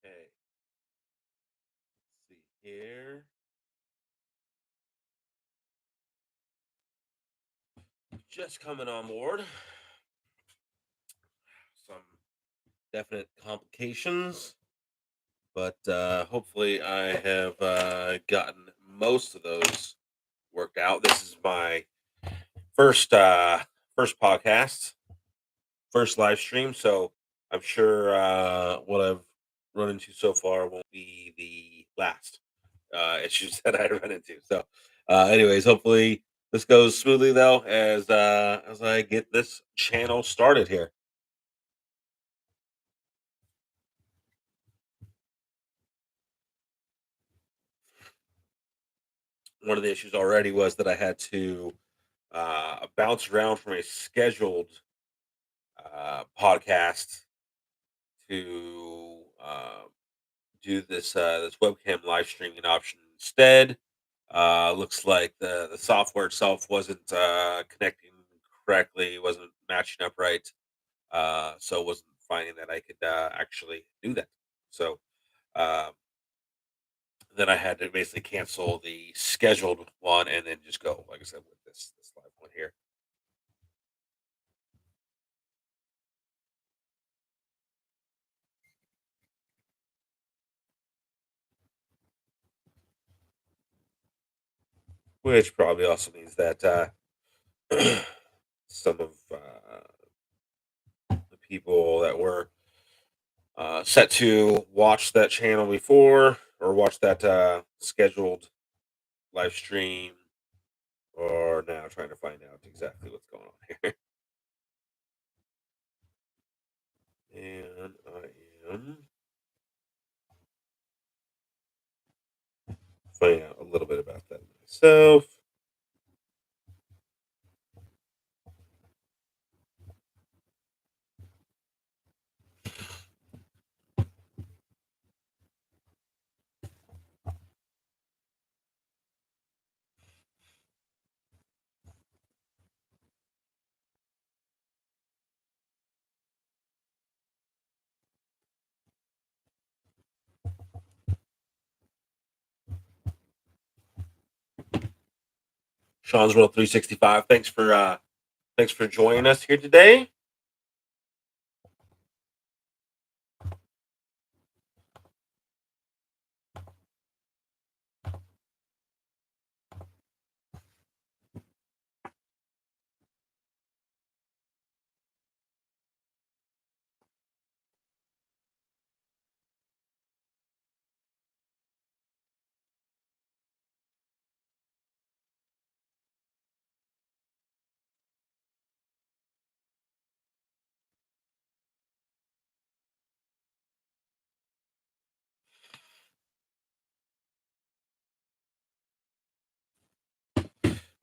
Okay, let's see here. Just coming on board. Some definite complications, but hopefully I have gotten most of those worked out. This is my first first podcast, first live stream, so I'm sure what I've run into so far won't be the last issues that I run into. So, anyways, hopefully this goes smoothly though as I get this channel started here. One of the issues already was that I had to bounce around from a scheduled podcast to do this webcam live streaming option instead. Looks like the software itself wasn't connecting correctly, wasn't matching up right, so wasn't finding that I could actually do that. So um, then I had to basically cancel the scheduled one and then just go, like I said, with this live one here, which probably also means that some of the people that were set to watch that channel before or watch that scheduled live stream are now trying to find out exactly what's going on here. And I am finding out a little bit about that myself. Sean's World 365. Thanks for joining us here today.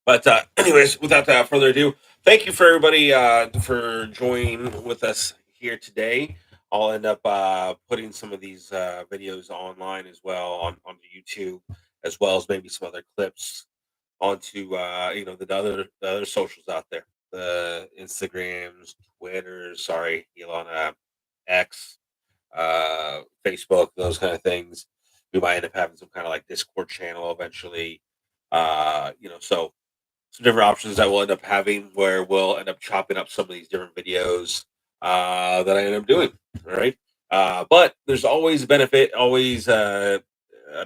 But anyways, without further ado, thank you for everybody for joining with us here today. I'll end up putting some of these videos online as well onto YouTube, as well as maybe some other clips onto the other socials out there, the Instagrams, Twitter. Sorry, Elon, X, Facebook, those kind of things. We might end up having some kind of like Discord channel eventually. So some different options that we'll end up having where we'll end up chopping up some of these different videos that I end up doing. All right. But there's always a benefit, always a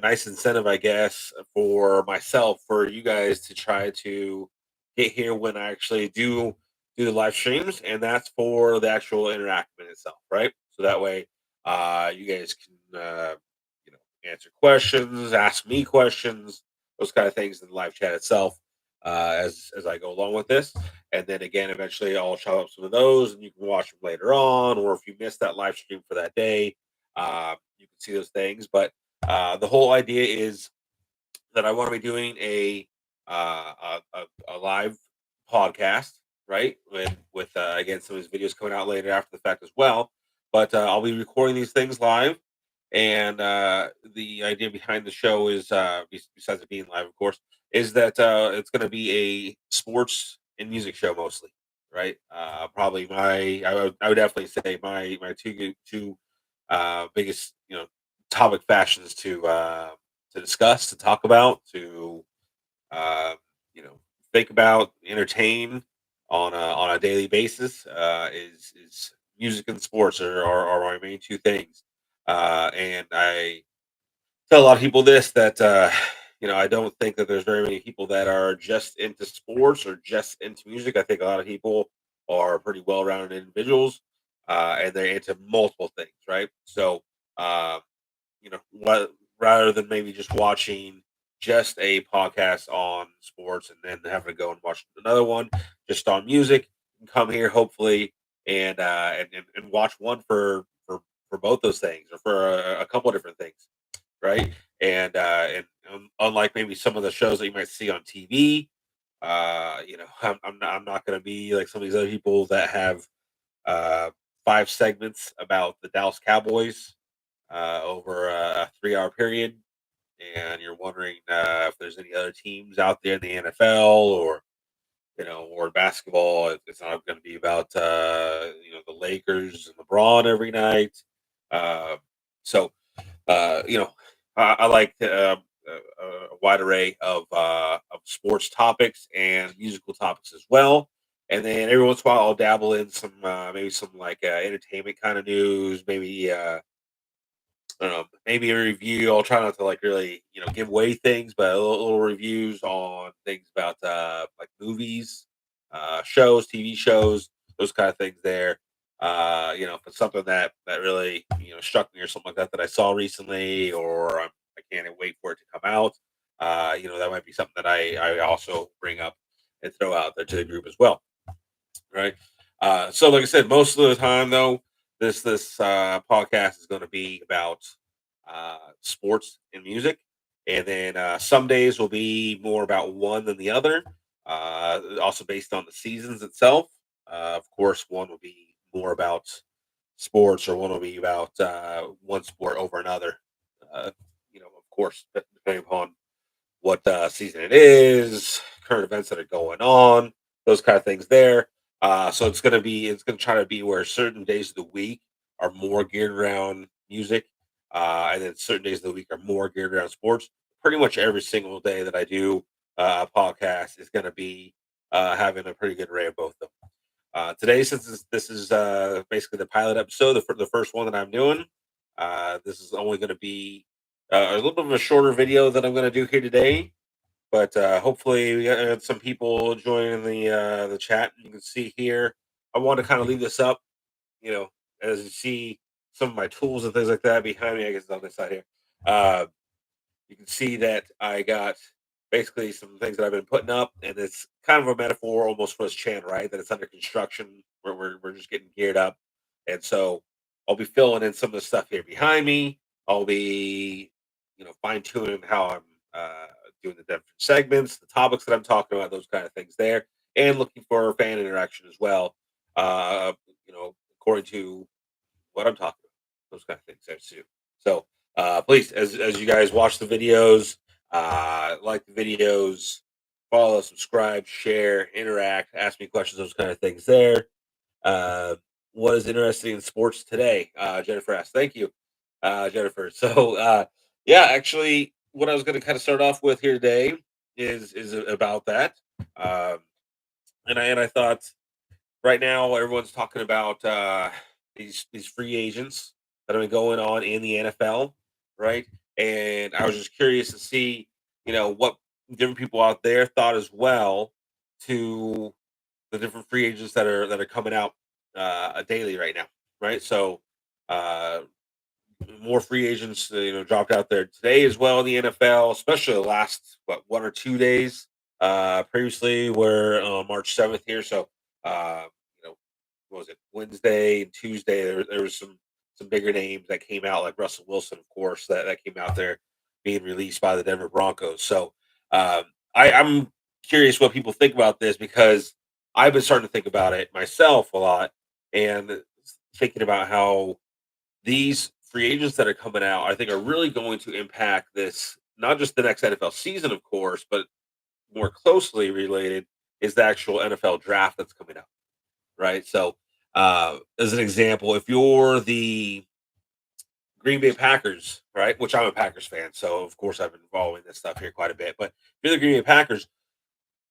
nice incentive, I guess, for myself, for you guys to try to get here when I actually do the live streams, and that's for the actual interaction itself, right? So that way, you guys can, answer questions, ask me questions, those kind of things in the live chat itself as I go along with this. And then again, eventually I'll chop up some of those, and you can watch them later on. Or if you missed that live stream for that day, you can see those things. But the whole idea is that I want to be doing a live podcast, right? With again some of these videos coming out later after the fact as well. But I'll be recording these things live, and the idea behind the show is, besides it being live, of course, is that it's going to be a sports and music show mostly, right? Probably I would definitely say my two biggest topic fashions to discuss, to talk about, to uh, you know, think about, entertain on a daily basis. Is music and sports are my main two things. And I tell a lot of people this that I don't think that there's very many people that are just into sports or just into music. I think a lot of people are pretty well-rounded individuals, and they're into multiple things, right? So, uh, what rather than maybe just watching just a podcast on sports and then having to go and watch another one just on music, you can come here hopefully and watch one for both those things or for a couple of different things, right? And unlike maybe some of the shows that you might see on TV, I'm not going to be like some of these other people that have uh, 5 segments about the Dallas Cowboys over a 3-hour period, and you're wondering if there's any other teams out there in the NFL or or basketball. It's not going to be about the Lakers and LeBron every night. Uh, so I like a wide array of sports topics and musical topics as well. And then every once in a while, I'll dabble in some maybe some like entertainment kind of news, maybe I don't know, maybe a review. I'll try not to like really, give away things, but little reviews on things about like movies, shows, TV shows, those kind of things there. If it's something that really, struck me or something like that that I saw recently or I can't wait for it to come out. That might be something that I also bring up and throw out there to the group as well, right? So like I said, most of the time though, this podcast is going to be about sports and music, and then some days will be more about one than the other. Also based on the seasons itself. Of course, one will be more about sports, or one will be about one sport over another. Of course, depending upon what season it is, current events that are going on, those kind of things there. So it's gonna try to be where certain days of the week are more geared around music, and then certain days of the week are more geared around sports. Pretty much every single day that I do a podcast is gonna be having a pretty good array of both of them. Today, since this is basically the pilot episode, the first one that I'm doing, this is only going to be a little bit of a shorter video that I'm going to do here today. But hopefully, we got some people joining the chat. You can see here. I want to kind of leave this up, you know, as you see some of my tools and things like that behind me. I guess on this side here. Uh, you can see that I got basically some things that I've been putting up, and it's kind of a metaphor almost for this channel, right? That it's under construction, where we're just getting geared up, and so I'll be filling in some of the stuff here behind me. I'll be, fine tuning how I'm doing the different segments, the topics that I'm talking about, those kind of things there, and looking for fan interaction as well. According to what I'm talking about, those kind of things there too. So please, as you guys watch the videos, like the videos, follow, subscribe, share, interact, ask me questions, those kind of things there. Uh, what is interesting in sports today? Jennifer asked. Thank you, Jennifer. So yeah, actually, what I was going to kind of start off with here today is about that. Um, and I thought right now everyone's talking about these free agents that have been going on in the NFL, right? And I was just curious to see, what different people out there thought as well to the different free agents that are coming out daily right now, right? So uh, more free agents, dropped out there today as well in the NFL, especially the last 1 or 2 days. Previously, we're on March 7th here, so uh, you know, what was it, Wednesday and Tuesday? There was some bigger names that came out, like Russell Wilson, of course, that came out there being released by the Denver Broncos. So um, I'm curious what people think about this, because I've been starting to think about it myself a lot, and thinking about how these free agents that are coming out, I think, are really going to impact this, not just the next NFL season, of course, but more closely related is the actual NFL draft that's coming up, right? So, as an example, if you're the Green Bay Packers, right? Which I'm a Packers fan, so of course I've been following this stuff here quite a bit. But if you're the Green Bay Packers,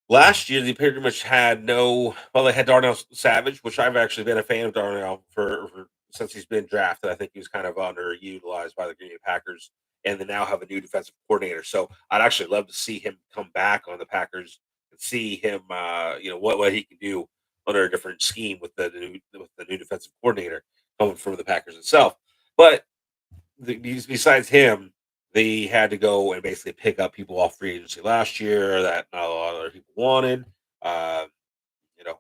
last year they pretty much had no. Well, they had Darnell Savage, which I've actually been a fan of Darnell for since he's been drafted. I think he was kind of underutilized by the Green Bay Packers, and they now have a new defensive coordinator. So I'd actually love to see him come back on the Packers and see him, what he can do under a different scheme with the new defensive coordinator coming from the Packers itself. But besides him, they had to go and basically pick up people off free agency last year that not a lot of other people wanted. Um,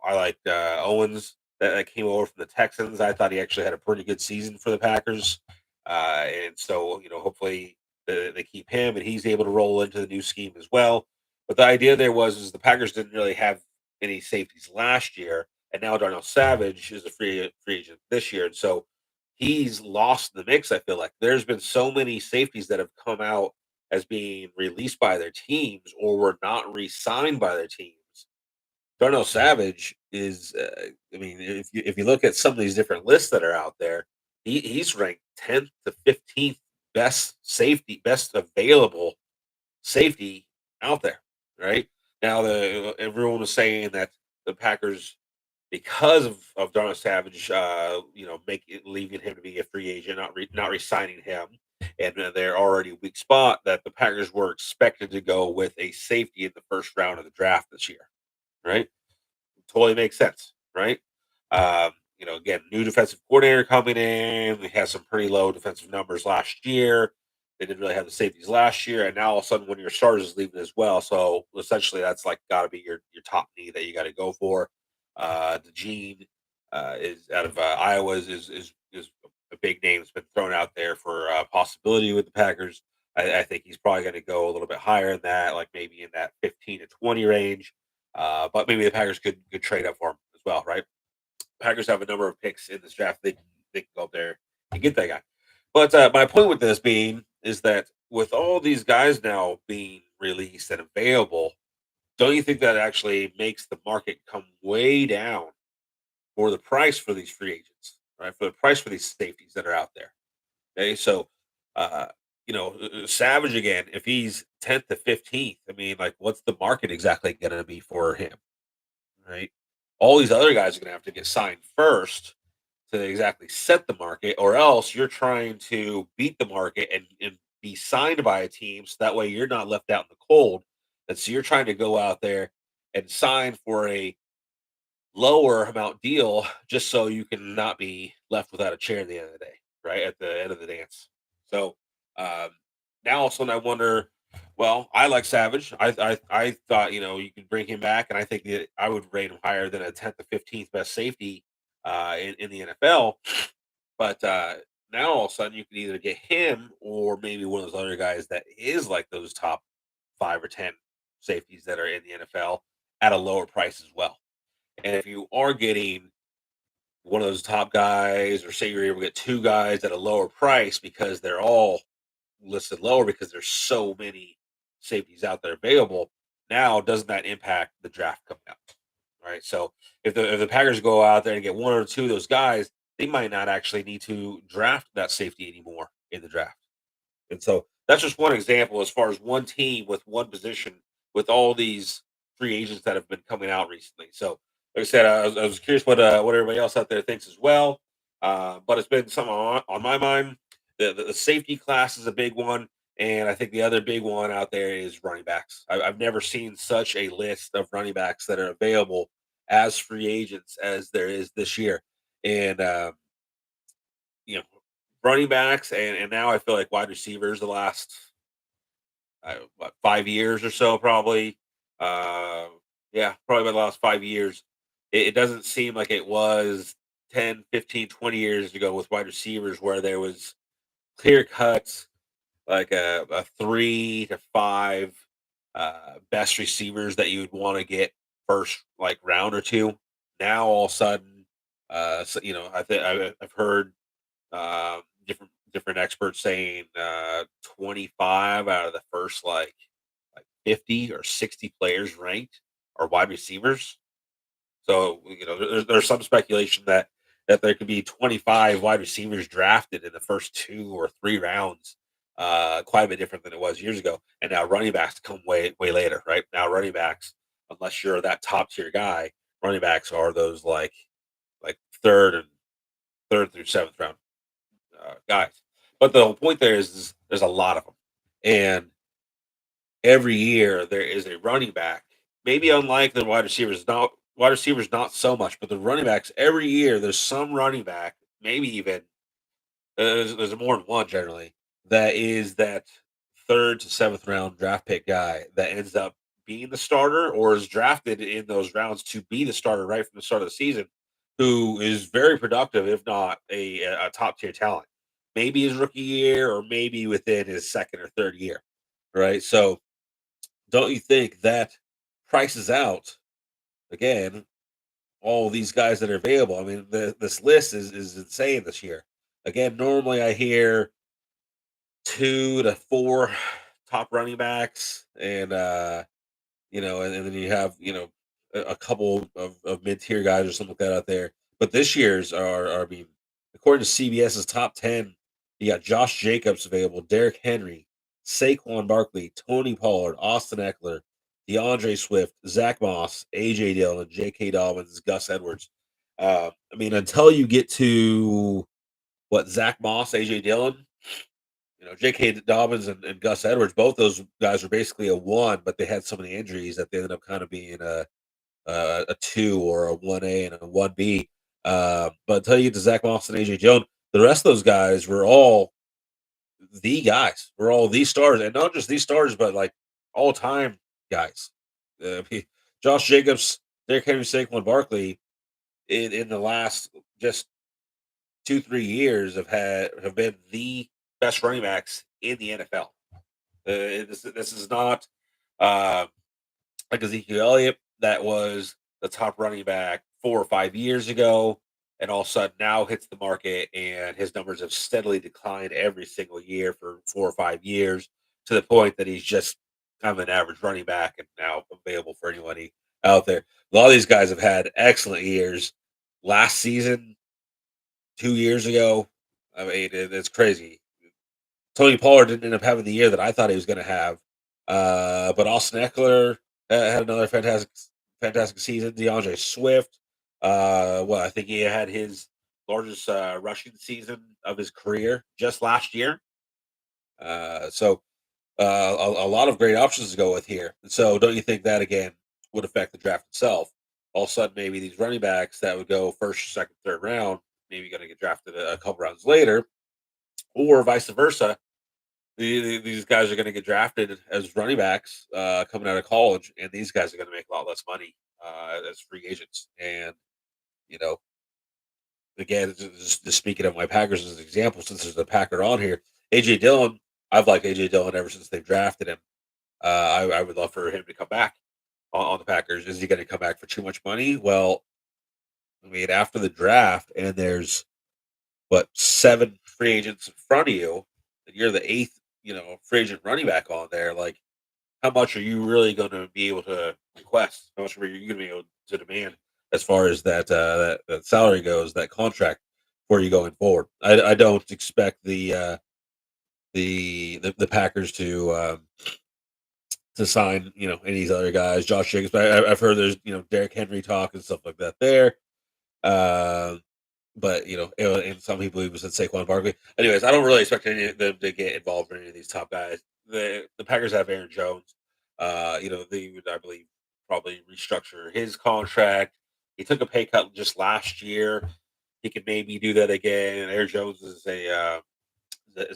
I liked Owens that came over from the Texans. I thought he actually had a pretty good season for the Packers, and so hopefully they keep him and he's able to roll into the new scheme as well. But the idea there was the Packers didn't really have any safeties last year, and now Darnell Savage is a free agent this year, and so he's lost in the mix. I feel like there's been so many safeties that have come out as being released by their teams or were not re-signed by their teams. Darnell Savage is, I mean, if you look at some of these different lists that are out there, he's ranked 10th to 15th best safety, best available safety out there. Right now, the everyone was saying that the Packers, because of Darnell Savage, leaving him to be a free agent, not resigning him, and they're already a weak spot. That the Packers were expected to go with a safety in the first round of the draft this year. Right, totally makes sense, right? Again, new defensive coordinator coming in. We had some pretty low defensive numbers last year. They didn't really have the safeties last year, and now all of a sudden, one of your starters is leaving as well. So essentially, that's like got to be your top need that you got to go for. The Gene is out of Iowa is a big name that's been thrown out there for possibility with the Packers. I think he's probably going to go a little bit higher than that, like maybe in that 15 to 20 range. But maybe the Packers could trade up for him as well, right? Packers have a number of picks in this draft. They can go up there and get that guy. But my point with this being is that with all these guys now being released and available, don't you think that actually makes the market come way down for the price for these free agents, right? For the price for these safeties that are out there. Okay, so uh, Savage again, if he's 10th to 15th, I mean, like, what's the market exactly going to be for him? Right? All these other guys are going to have to get signed first to exactly set the market, or else you're trying to beat the market and be signed by a team so that way you're not left out in the cold. And so you're trying to go out there and sign for a lower amount deal just so you can not be left without a chair at the end of the day, right? At the end of the dance. So um, now all of a sudden I wonder, well, I like Savage. I thought, you could bring him back, and I think that I would rate him higher than a 10th to 15th best safety in the NFL. But now all of a sudden you can either get him or maybe one of those other guys that is like those top 5 or 10 safeties that are in the NFL at a lower price as well. And if you are getting one of those top guys, or say you're able to get two guys at a lower price because they're all listed lower because there's so many safeties out there available, now doesn't that impact the draft coming out? Right. So if the Packers go out there and get one or two of those guys, they might not actually need to draft that safety anymore in the draft. And so that's just one example as far as one team with one position with all these free agents that have been coming out recently. So, like I said, I was curious what everybody else out there thinks as well. But it's been something on my mind. The safety class is a big one. And I think the other big one out there is running backs. I've never seen such a list of running backs that are available as free agents as there is this year. And you know, running backs and now I feel like wide receivers the last 5 years or so probably. Uh, yeah, probably about the last 5 years. It doesn't seem like it was 10, 15, 20 years ago with wide receivers where there was clear cuts like a 3 to 5 best receivers that you would want to get first like round or two. Now all of a sudden, I think I've heard different experts saying 25 out of the first like 50 or 60 players ranked are wide receivers. So there's some speculation that that there could be 25 wide receivers drafted in the first 2 or 3 rounds. Quite a bit different than it was years ago. And now running backs come way later, right? Now running backs, unless you're that top tier guy, running backs are those like third through seventh round guys. But the whole point there is there's a lot of them, and every year there is a running back. Maybe unlike the wide receivers not so much, but the running backs every year there's some running back, maybe even there's more than one generally that is that third to seventh round draft pick guy that ends up being the starter or is drafted in those rounds to be the starter right from the start of the season, who is very productive, if not a top tier talent. Maybe his rookie year or maybe within his second or third year. Right. So don't you think that prices out again all these guys that are available? I mean, this list is insane this year. Again, normally I hear 2 to 4 top running backs, and and then you have a couple of mid tier guys or something like that out there. But this year's are I mean, according to CBS's top 10, you got Josh Jacobs available, Derrick Henry, Saquon Barkley, Tony Pollard, Austin Eckler, DeAndre Swift, Zach Moss, AJ Dillon, J.K. Dobbins, Gus Edwards. I mean, until you get to what Zach Moss, AJ Dillon, J.K. Dobbins and Gus Edwards, both those guys were basically a one, but they had so many injuries that they ended up kind of being a two or a 1A and a 1B. But until you get to Zach Moss and AJ Dillon, the rest of those guys were all the guys. Were all these stars, and not just these stars, but like all time guys. Josh Jacobs, Derrick Henry, Saquon Barkley in the last just 2 3 years have been the best running backs in the NFL. This is not uh, like Ezekiel Elliott that was the top running back 4 or 5 years ago, and all of a sudden now hits the market, and his numbers have steadily declined every single year for 4 or 5 years to the point that he's just kind of an average running back and now available for anybody out there. A lot of these guys have had excellent years. Last season, 2 years ago, I mean, it's crazy. Tony Pollard didn't end up having the year that I thought he was going to have. But Austin Eckler had another fantastic season. DeAndre Swift, I think he had his largest rushing season of his career just last year. So a lot of great options to go with here. So don't you think that again would affect the draft itself? All of a sudden, maybe these running backs that would go first, second, third round, maybe going to get drafted a couple rounds later, or vice versa. These guys are going to get drafted as running backs coming out of college, and these guys are going to make a lot less money as free agents. And you know, again, just speaking of my Packers as an example, since there's a Packer on here, AJ Dillon. I've liked AJ Dillon ever since they've drafted him. I would love for him to come back on the Packers. Is he going to come back for too much money? Well, I mean, after the draft, and there's what 7 free agents in front of you, and you're the eighth, free agent running back on there. Like, how much are you really going to be able to request? How much are you going to be able to demand as far as that salary goes, that contract for you going forward? I don't expect the Packers to sign any of these other guys, Josh Jacobs. But I've heard there's Derrick Henry talk and stuff like that there. Uh, but and some people even said Saquon Barkley. Anyways, I don't really expect any of them to get involved in any of these top guys. The Packers have Aaron Jones. They would, I believe, probably restructure his contract. He took a pay cut just last year. He could maybe do that again. Aaron Jones is a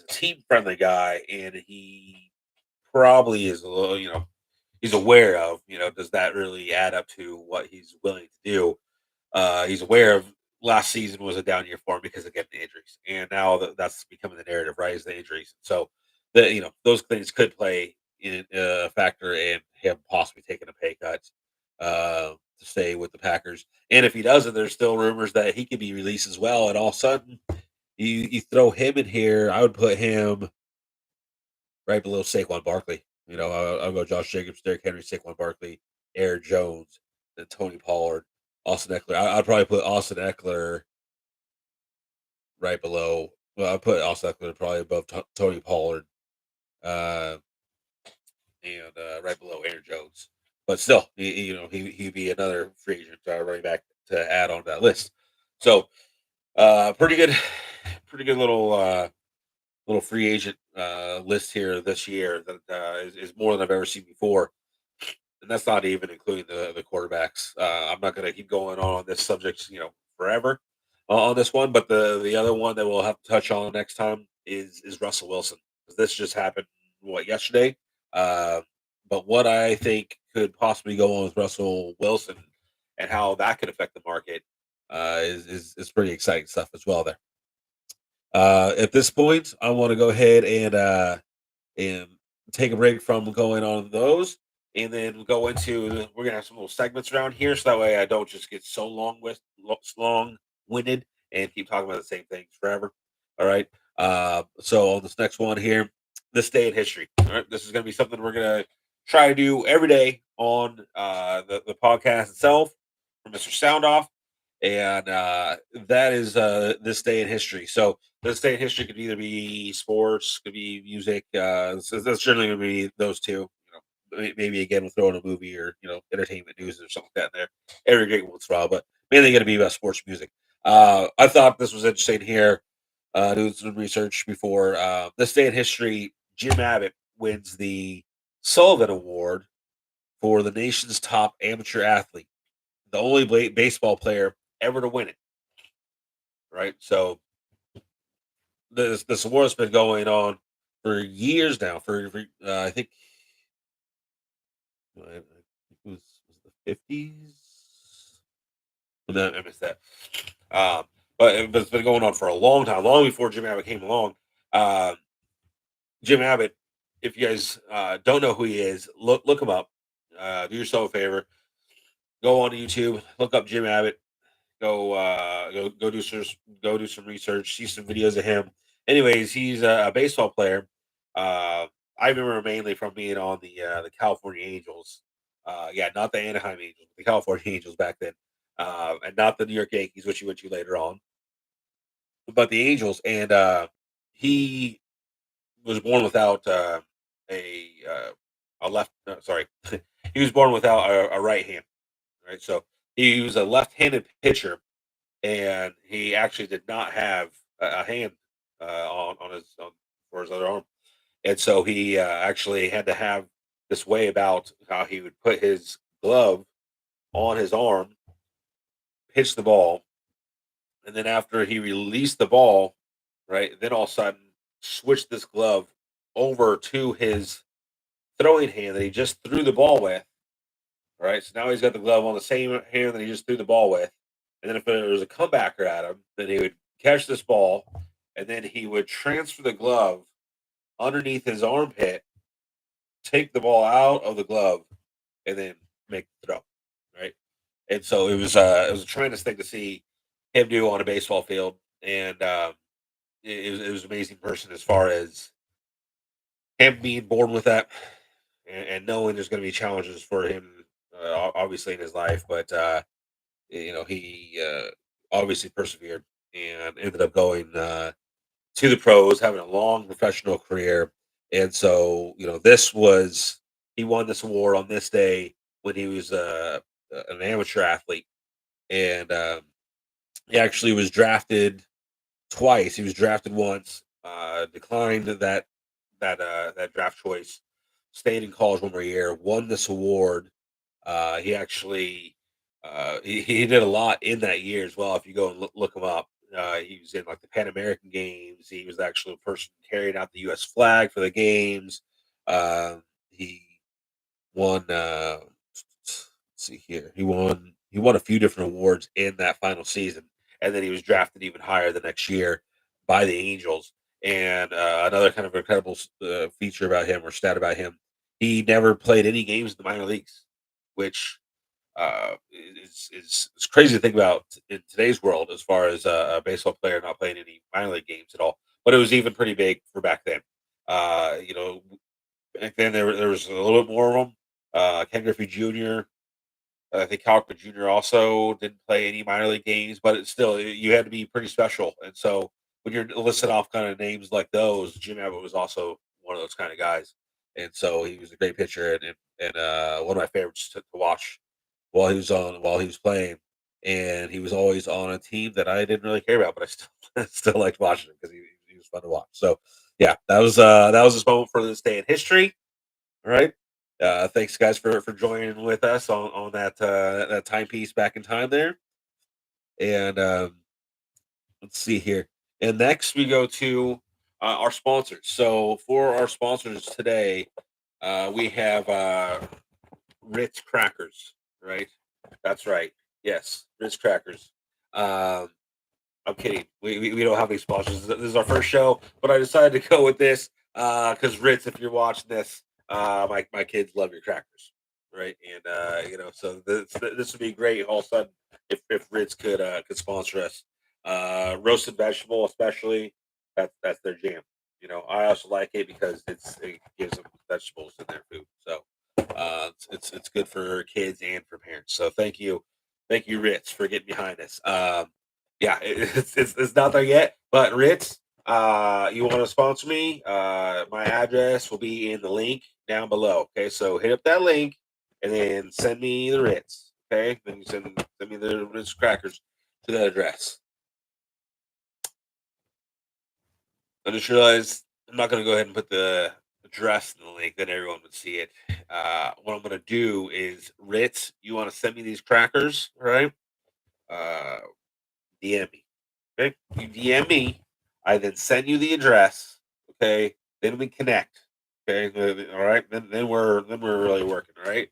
team friendly guy, and he probably is a little, he's aware of, does that really add up to what he's willing to do? He's aware of last season was a down year for him because of getting the injuries, and now that's becoming the narrative, right? Is the injuries. So those things could play in a factor in him possibly taking a pay cut to stay with the Packers. And if he doesn't, there's still rumors that he could be released as well. And all of a sudden, you throw him in here, I would put him right below Saquon Barkley. I'll go Josh Jacobs, Derrick Henry, Saquon Barkley, Aaron Jones, then Tony Pollard, Austin Eckler. I'd probably put Austin Eckler right below. Well, I put Austin Eckler probably above Tony Pollard, uh, and right below Aaron Jones. But still, he'd be another free agent running back to add on that list. So pretty good, pretty good little free agent list here this year that is more than I've ever seen before. And that's not even including the quarterbacks. I'm not going to keep going on this subject, forever on this one. But the other one that we'll have to touch on next time is Russell Wilson. 'Cause this just happened yesterday. Uh, but what I think could possibly go on with Russell Wilson and how that could affect the market is pretty exciting stuff as well. There. At this point, I want to go ahead and take a break from going on those, and then we'll go into we're gonna have some little segments around here, so that way I don't just get so long winded and keep talking about the same things forever. All right. So on this next one here, this day in history. All right, this is gonna be something we're gonna try to do every day on the podcast itself from Mr. Sound Off, and that is this day in history. So this day in history could either be sports, could be music. So that's generally going to be those two. Maybe again we'll throw in a movie or entertainment news or something like that in there every great once in a while, but mainly going to be about sports music. I thought this was interesting here. Doing some research before this day in history, Jim Abbott wins the Sullivan Award for the nation's top amateur athlete, the only baseball player ever to win it. Right, so this award's been going on for years now. For I think it was the 50s. No, I missed that. But it's been going on for a long time, long before Jim Abbott came along. Um, Jim Abbott, if you guys don't know who he is, look him up. Do yourself a favor, go on YouTube, look up Jim Abbott. Go do some research, see some videos of him. Anyways, he's a baseball player. I remember mainly from being on the California Angels. Yeah, not the Anaheim Angels, the California Angels back then, and not the New York Yankees, which he went to later on, but the Angels. And he was born without a left. Sorry, he was born without a right hand. Right, so he was a left-handed pitcher, and he actually did not have a hand for his other arm, and so he actually had to have this way about how he would put his glove on his arm, pitch the ball, and then after he released the ball, right, then all of a sudden switch this glove over to his throwing hand that he just threw the ball with. Right, so now he's got the glove on the same hand that he just threw the ball with, and then if there was a comebacker at him, then he would catch this ball, and then he would transfer the glove underneath his armpit, take the ball out of the glove, and then make the throw. Right, and so it was a tremendous thing to see him do on a baseball field, and it was an amazing person as far as him being born with that, and knowing there's going to be challenges for him, obviously in his life, but he obviously persevered and ended up going to the pros, having a long professional career. And so, he won this award on this day when he was an amateur athlete. And he actually was drafted twice. He was drafted once, declined that draft choice, stayed in college one more year, won this award. He actually he did a lot in that year as well. If you go and look him up, he was in like the Pan American Games. He was actually the person carrying out the U.S. flag for the games. He won. Let's see here. He won a few different awards in that final season, and then he was drafted even higher the next year by the Angels. And another kind of incredible feature about him or stat about him, he never played any games in the minor leagues, which is crazy to think about in today's world as far as a baseball player not playing any minor league games at all. But it was even pretty big for back then. Uh, you know, Back then there was a little bit more of them. Ken Griffey Jr. I think Cal Jr. also didn't play any minor league games, but it's still you had to be pretty special. And so when you're listing off kind of names like those, Jim Abbott was also one of those kind of guys, and so he was a great pitcher and one of my favorites to watch while he was playing, and he was always on a team that I didn't really care about, but I still still liked watching him because he was fun to watch. So yeah, that was this moment for this day in history. All right. Thanks guys for joining with us on that timepiece back in time there. And let's see here. And next we go to our sponsors. So for our sponsors today, we have Ritz crackers, right? That's right. Yes, Ritz crackers. Um, I'm kidding. We don't have any sponsors. This is our first show, but I decided to go with this because Ritz, if you're watching this, my kids love your crackers, right? And so this would be great. All of a sudden, if Ritz could sponsor us, roasted vegetable especially, that's their jam. I also like it because it gives them vegetables in their food, so it's good for kids and for parents. So thank you, Ritz, for getting behind this. Yeah, it's not there yet, but Ritz, you want to sponsor me? My address will be in the link down below. Okay, so hit up that link and then send me the Ritz. Okay, then you send me the Ritz crackers to that address. I just realized I'm not going to go ahead and put the address in the link, then everyone would see it. What I'm going to do is Ritz, you want to send me these crackers, right? Uh, DM me. Okay, you DM me. I then send you the address. Okay, then we connect. Okay, all right. Then we're really working. All right.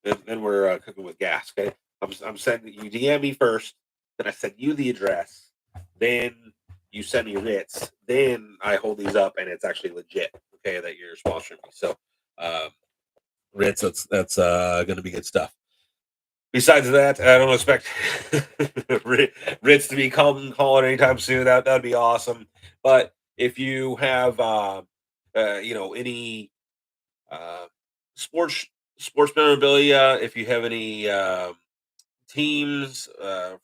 Then we're cooking with gas. Okay, I'm sending you DM me first. Then I send you the address. Then you send me Ritz. Then I hold these up, and it's actually legit. Okay, that you're sponsoring me. So, um, Ritz, that's going to be good stuff. Besides that, I don't expect Ritz to be calling anytime soon. That'd be awesome. But if you have, any uh, sports sports memorabilia, if you have any teams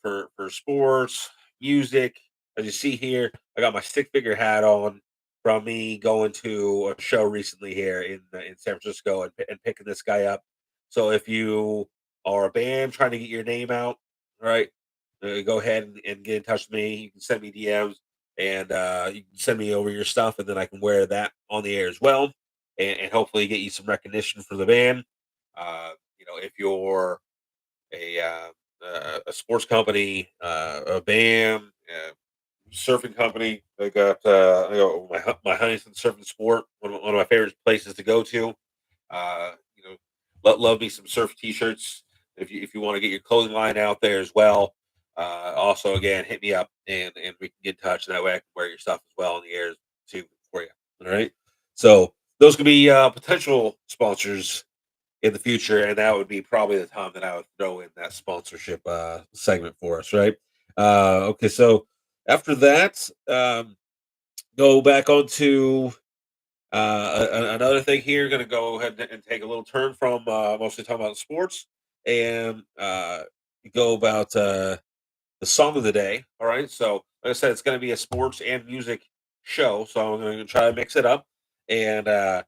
for sports, music, as you see here, I got my stick figure hat on from me going to a show recently here in San Francisco and picking this guy up. So if you are a band trying to get your name out, right, go ahead and get in touch with me. You can send me DMs and you can send me over your stuff, and then I can wear that on the air as well, and hopefully get you some recognition for the band. If you're a a sports company, a band, surfing company. My Huntington Surfing Sport, one of my favorite places to go to. Uh, you know, love me some surf T-shirts. If you want to get your clothing line out there as well. Also, again, hit me up and we can get in touch. And that way, I can wear your stuff as well in the air too for you. All right. So those could be potential sponsors in the future, and that would be probably the time that I would throw in that sponsorship segment for us, right? Okay, so after that, go back onto another thing here. Going to go ahead and take a little turn from mostly talking about sports and go about the song of the day. All right, so like I said, it's going to be a sports and music show, so I'm going to try to mix it up and.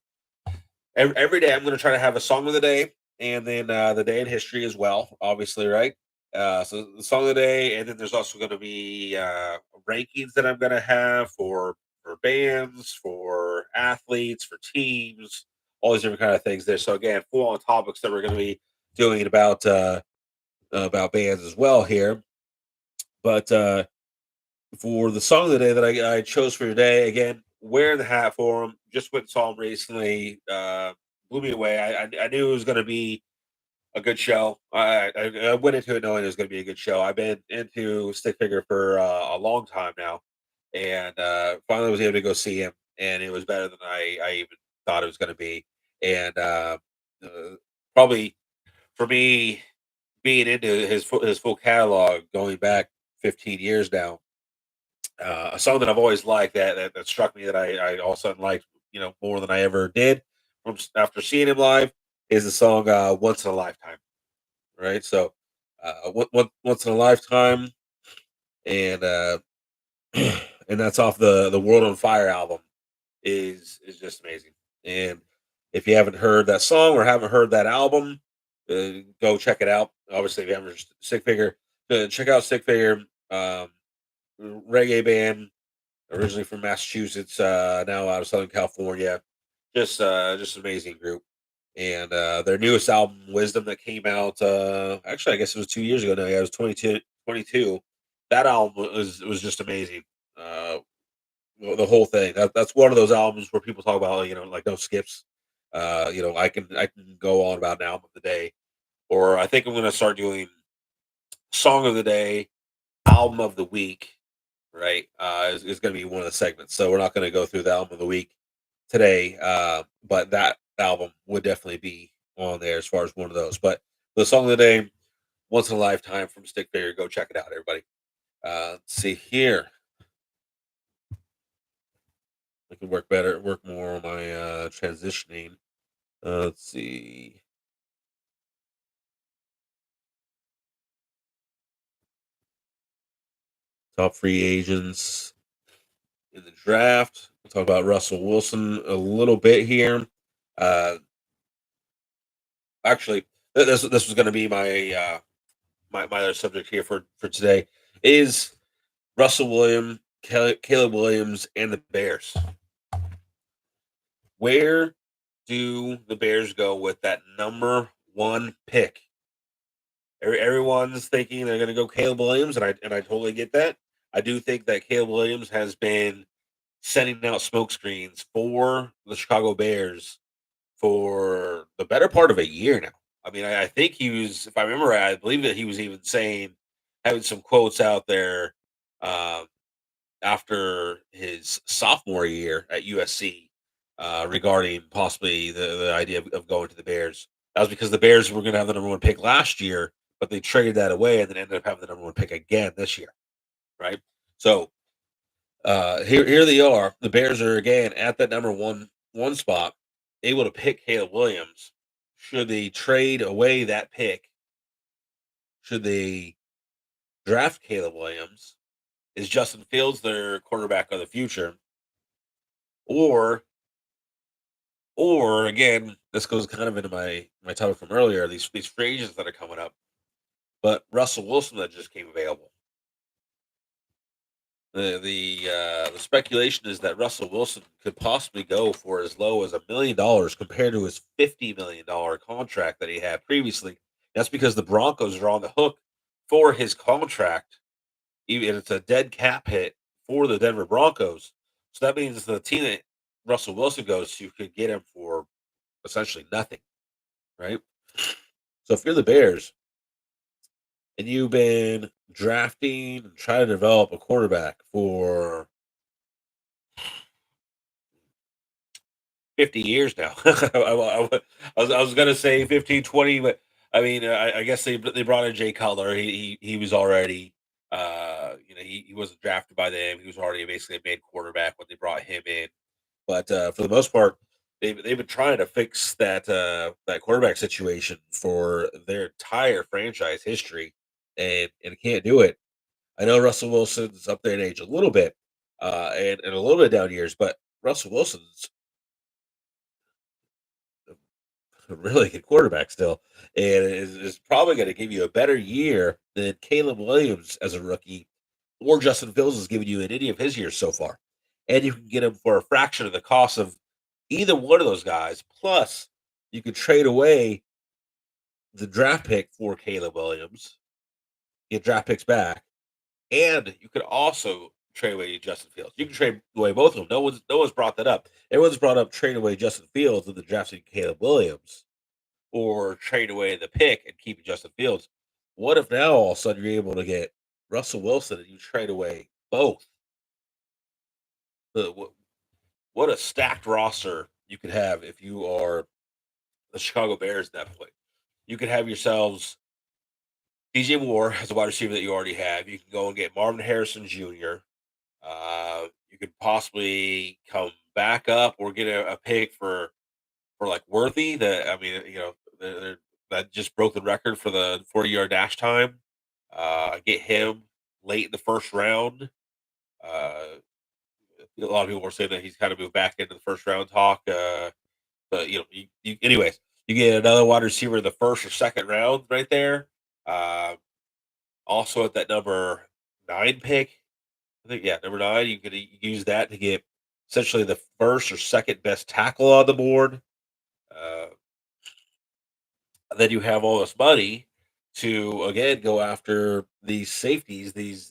Every day I'm going to try to have a song of the day and then the day in history as well, obviously, right? So the song of the day, and then there's also going to be rankings that I'm going to have for bands, for athletes, for teams, all these different kind of things there. So again, full on topics that we're going to be doing about bands as well here. But for the song of the day that I chose for today, again, wear the hat for them. Just went and saw them recently. Blew me away. I knew it was going to be a good show. I went into it knowing it was going to be a good show. I've been into stick figure for a long time now, and finally was able to go see him, and it was better than I even thought it was going to be. And uh, probably for me, being into his full catalog going back 15 years now, a song that I've always liked that struck me that I all of a sudden liked, more than I ever did after seeing him live is the song "Once in a Lifetime." Right, so once in a lifetime, and and that's off the World on Fire album. Is just amazing. And if you haven't heard that song or haven't heard that album, go check it out. Obviously, if you haven't heard Stick Figure, check out Stick Figure, reggae band originally from Massachusetts, now out of Southern California. Just an amazing group. And their newest album, Wisdom, that came out, actually, I guess it was 2 years ago now. Yeah, it was 22. That album was just amazing. The whole thing. That's one of those albums where people talk about, like no skips. I can go on about an album of the day, or I think I'm going to start doing song of the day, album of the week. Right, is going to be one of the segments. So we're not going to go through the album of the week today, but that album would definitely be on there as far as one of those. But the song of the day, Once in a Lifetime from Stick Figure. Go check it out, everybody. Let's see here. I can work more on my transitioning. Let's see. Top free agents in the draft. We'll talk about Russell Wilson a little bit here. Uh, Actually, this was going to be my other subject here for today is Russell Williams, Caleb Williams, and the Bears. Where do the Bears go with that number one pick? Everyone's thinking they're going to go Caleb Williams, and I totally get that. I do think that Caleb Williams has been sending out smoke screens for the Chicago Bears for the better part of a year now. I mean, I think he was, if I remember right, I believe that he was even saying, having some quotes out there um, after his sophomore year at USC regarding possibly the idea of going to the Bears. That was because the Bears were going to have the number one pick last year, but they traded that away and then ended up having the number one pick again this year, right? So here they are. The Bears are again at that number one spot, able to pick Caleb Williams. Should they trade away that pick? Should they draft Caleb Williams? Is Justin Fields their quarterback of the future? Or again, this goes kind of into my topic from earlier, these free agents that are coming up. But Russell Wilson that just came available. The speculation is that Russell Wilson could possibly go for as low as $1 million compared to his $50 million contract that he had previously. That's because the Broncos are on the hook for his contract. Even it's a dead cap hit for the Denver Broncos. So that means the team that Russell Wilson goes to could get him for essentially nothing, right? So if you're the Bears and you've been drafting and trying to develop a quarterback for 50 years now. I was gonna say 15, 20, but I mean, I guess they brought in Jay Cutler. He was already, he wasn't drafted by them. He was already basically a made quarterback when they brought him in. But for the most part, they've been trying to fix that quarterback situation for their entire franchise history, and can't do it. I know Russell Wilson's up there in age a little bit, and a little bit down years, but Russell Wilson's a really good quarterback still, and is probably going to give you a better year than Caleb Williams as a rookie, or Justin Fields has given you in any of his years so far. And you can get him for a fraction of the cost of either one of those guys. Plus, you could trade away the draft pick for Caleb Williams, get draft picks back, and you could also trade away Justin Fields. You can trade away both of them. No one's brought that up. Everyone's brought up trade away Justin Fields and the drafting Caleb Williams, or trade away the pick and keep Justin Fields. What if now all of a sudden you're able to get Russell Wilson and you trade away both? The, what a stacked roster you could have if you are the Chicago Bears at that point. You could have yourselves DJ Moore as a wide receiver that you already have. You can go and get Marvin Harrison Jr. You could possibly come back up or get a pick for like Worthy. That I mean, that just broke the record for the 40-yard dash time. Get him late in the first round. Uh, A lot of people were saying that he's kind of moved back into the first round talk. But anyways, you get another wide receiver in the first or second round right there. Uh, Also at that number 9 pick, I think, yeah, number 9, you could use that to get essentially the first or second best tackle on the board. Uh, then you have all this money to again go after these safeties, these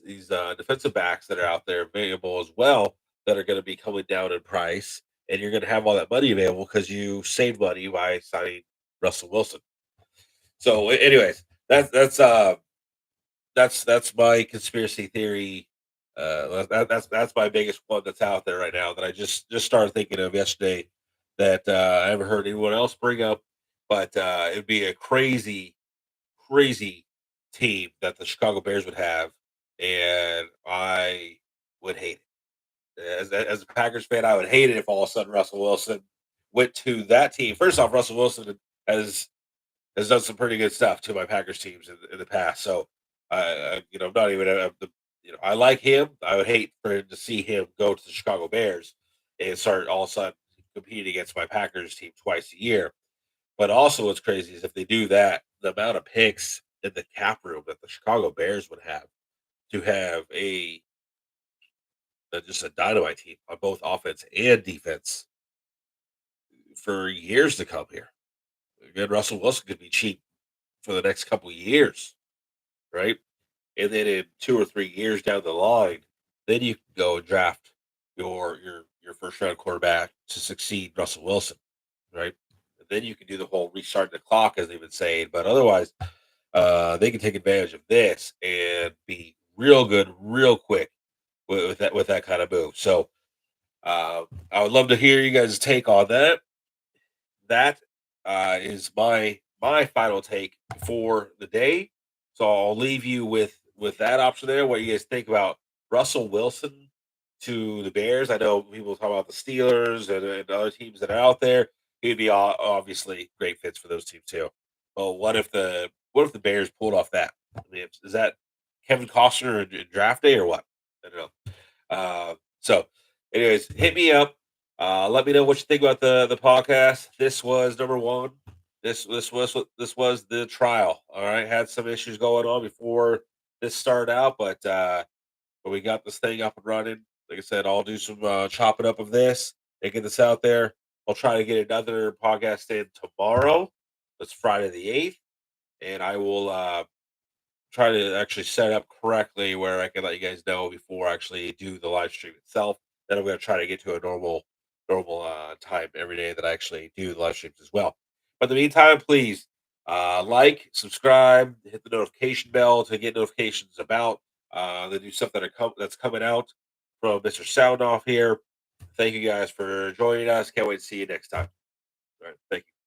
defensive backs that are out there available as well that are going to be coming down in price, and you're going to have all that money available because you saved money by signing Russell Wilson. So, anyways, that's my conspiracy theory. That's my biggest one that's out there right now that I just started thinking of yesterday that I haven't heard anyone else bring up, but it'd be a crazy team that the Chicago Bears would have, and I would hate it. As a Packers fan, I would hate it if all of a sudden Russell Wilson went to that team. First off, Russell Wilson has has done some pretty good stuff to my Packers teams in the past. So, I'm not even I like him. I would hate for him to see him go to the Chicago Bears and start all of a sudden competing against my Packers team twice a year. But also, what's crazy is if they do that, the amount of picks in the cap room that the Chicago Bears would have to have just a dynamite team on both offense and defense for years to come here. Again, Russell Wilson could be cheap for the next couple of years, right? And then in 2 or 3 years down the line, then you can go and draft your first round quarterback to succeed Russell Wilson, right? And then you can do the whole restart the clock, as they've been saying. But otherwise, they can take advantage of this and be real good, real quick with that kind of move. So I would love to hear you guys' take on that. That is my final take for the day. So I'll leave you with that option there. What you guys think about Russell Wilson to the Bears? I know people talk about the Steelers and other teams that are out there. He'd be obviously great fits for those teams too. But what if the Bears pulled off that? I mean, is that Kevin Costner in draft day or what? I don't know. So, anyways, hit me up. Let me know what you think about the podcast. This was number one. This was the trial. All right, had some issues going on before this started out, but we got this thing up and running. Like I said, I'll do some chopping up of this and get this out there. I'll try to get another podcast in tomorrow. That's Friday the 8th, and I will try to actually set up correctly where I can let you guys know before I actually do the live stream itself. Then I'm going to try to get to a normal time every day that I actually do the live streams as well. But in the meantime, please like, subscribe, hit the notification bell to get notifications about the new stuff that's coming out from Mr. Sound Off here. Thank you guys for joining us. Can't wait to see you next time. All right, thank you.